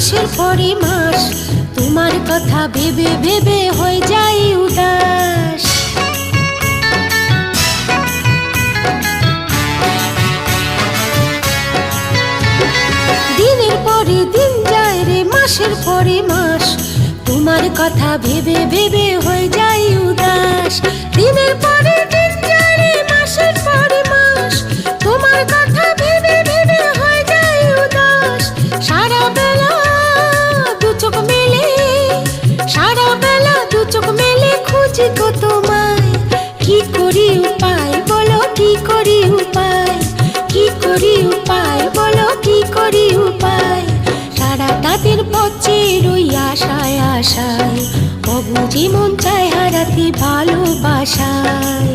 মাসের পরে মাস তোমার কথা ভেবে ভেবে হয়ে যাই উদাস। দিনের পরে দিন যায় রে মাসের পরে মাস তোমার কথা ভেবে ভেবে হয়ে যাই উদাস। দিনের পরে দিন যায় রে মাসের পরে মাস তোমার কথা ভেবে ভেবে হয়ে যাই উদাস। সারা বেলা দু চোখ মেলে, সারা বেলা দু চোখ মেলে খুঁজি গো তোমায়। কি করি উপায় বলো, কি করি উপায়, কি করি উপায় বলো, কি করি উপায়। সারাটা দিন পচে রই আশায় আশায়, অবুঝি মন চায় হারাতে ভালোবাসায়।